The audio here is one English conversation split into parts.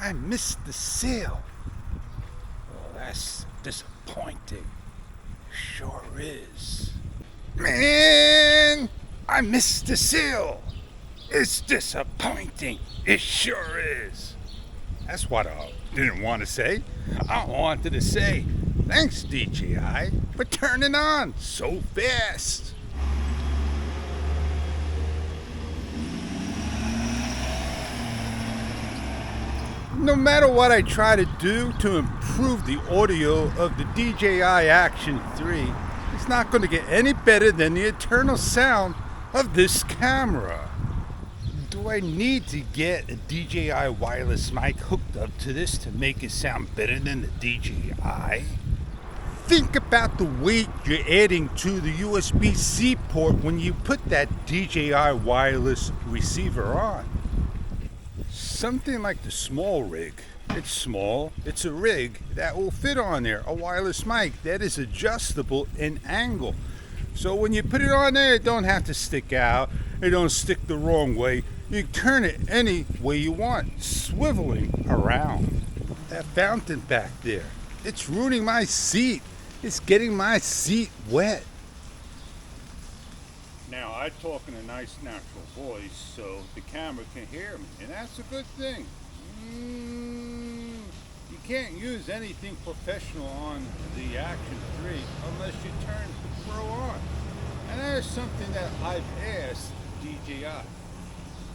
I missed the sale. Oh, that's disappointing. Sure is. Man, I missed the sale. It's disappointing. It sure is. That's what I didn't want to say. I wanted to say, thanks DJI for turning on so fast. No matter what I try to do to improve the audio of the DJI Action 3, it's not going to get any better than the eternal sound of this camera. Do I need to get a DJI wireless mic hooked up to this to make it sound better than the DJI? Think about the weight you're adding to the USB-C port when you put that DJI wireless receiver on. Something like the small rig. It's small, it's a rig that will fit on there, a wireless mic that is adjustable in angle. So when you put it on there, it don't have to stick out, it don't stick the wrong way. You turn it any way you want, swiveling around. That fountain back there, it's ruining my seat. It's getting my seat wet. Now, I talk in a nice natural voice so the camera can hear me, and that's a good thing. You can't use anything professional on the Action 3 unless you turn the Pro on. And that is something that I've asked DJI.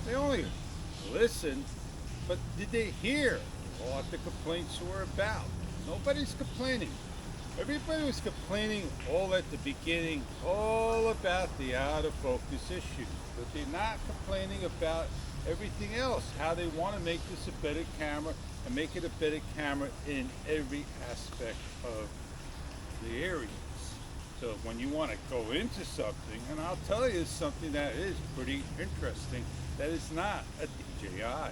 They only listened, but did they hear what the complaints were about? Nobody's complaining. Everybody was complaining all at the beginning, all about the out of focus issue, but they're not complaining about everything else, how they want to make this a better camera and make it a better camera in every aspect of the areas. So when you want to go into something, and I'll tell you something that is pretty interesting, that is not a DJI.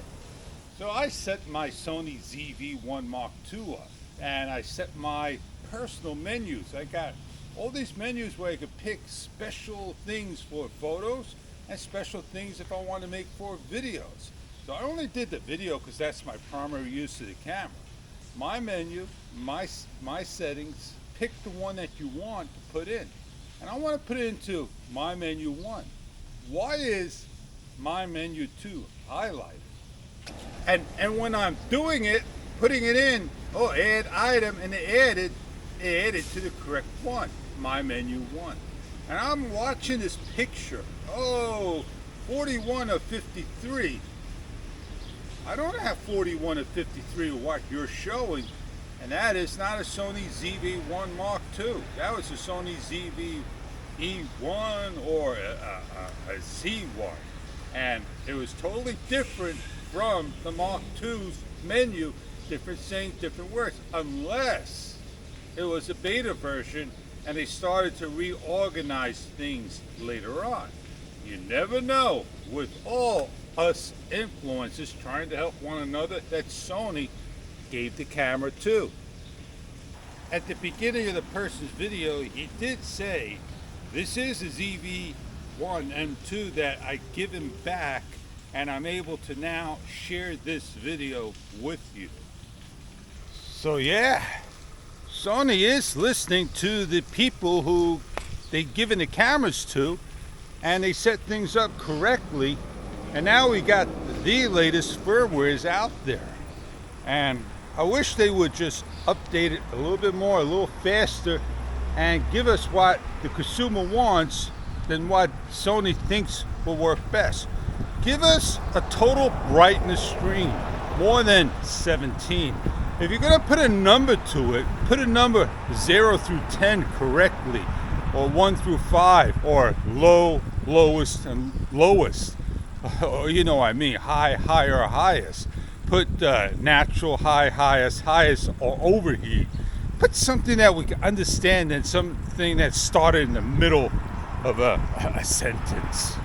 So I set my Sony ZV-1 Mark II up, and I set my personal menus. I got all these menus where I could pick special things for photos and special things if I want to make for videos. So I only did the video because that's my primary use of the camera. My menu, my settings, pick the one that you want to put in. And I want to put it into My Menu 1. Why is My Menu 2 highlighted? And when I'm doing it, putting it in, add item, and it added to the correct one, My Menu 1. And I'm watching this picture, 41 of 53. I don't have 41 of 53 of what you're showing, and that is not a Sony ZV-1 Mark II. That was a Sony ZV-E1 or a Z1. And it was totally different from the Mark II's menu, different saying, different words, unless it was a beta version and they started to reorganize things later on. You never know. With all us influencers trying to help one another, that Sony gave the camera to. At the beginning of the person's video, he did say, this is a ZV-1 M2 that I give him back, and I'm able to now share this video with you. So yeah, Sony is listening to the people who they've given the cameras to, and they set things up correctly, and now we got the latest firmware is out there. And I wish they would just update it a little bit more, a little faster, and give us what the consumer wants than what Sony thinks will work best. Give us a total brightness screen, more than 17. If you're going to put a number to it, put a number 0 through 10 correctly, or 1 through 5, or low, lowest, and lowest. You know what I mean, high, higher, highest. Put natural, high, highest, highest, or overheat. Put something that we can understand and something that started in the middle of a sentence.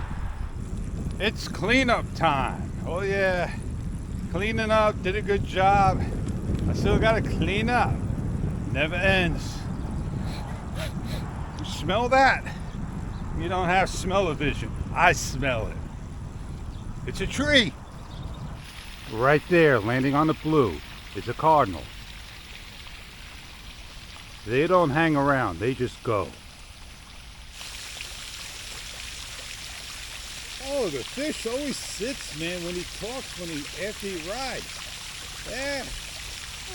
It's cleanup time. Oh yeah, cleaning up, did a good job. I still gotta clean up. Never ends. You smell that? You don't have smell-o-vision. I smell it. It's a tree. Right there, landing on the blue, is a cardinal. They don't hang around, they just go. Oh, the fish always sits, man, when he talks, after he rides. Yeah,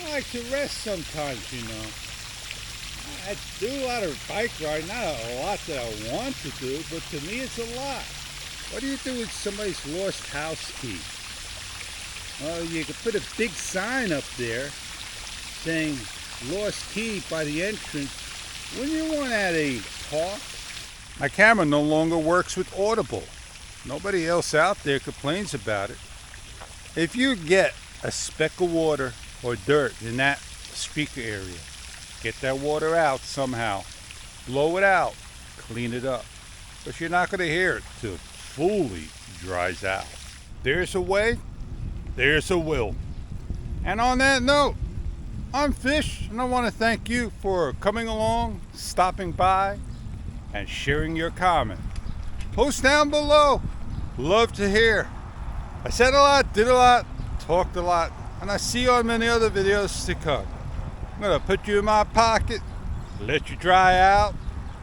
I like to rest sometimes, you know. I do a lot of bike riding, not a lot that I want to do, but to me it's a lot. What do you do with somebody's lost house key? Well, you could put a big sign up there saying lost key by the entrance. Wouldn't you want at a park? My camera no longer works with Audible. Nobody else out there complains about it. If you get a speck of water or dirt in that speaker area, get that water out somehow. Blow it out. Clean it up. But you're not going to hear it till it fully dries out. There's a way. There's a will. And on that note, I'm Fish, and I want to thank you for coming along, stopping by, and sharing your comment. Post down below. Love to hear. I said a lot, did a lot, talked a lot, and I see you on many other videos to come. I'm going to put you in my pocket, let you dry out,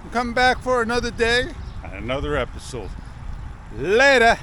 and come back for another day and another episode. Later.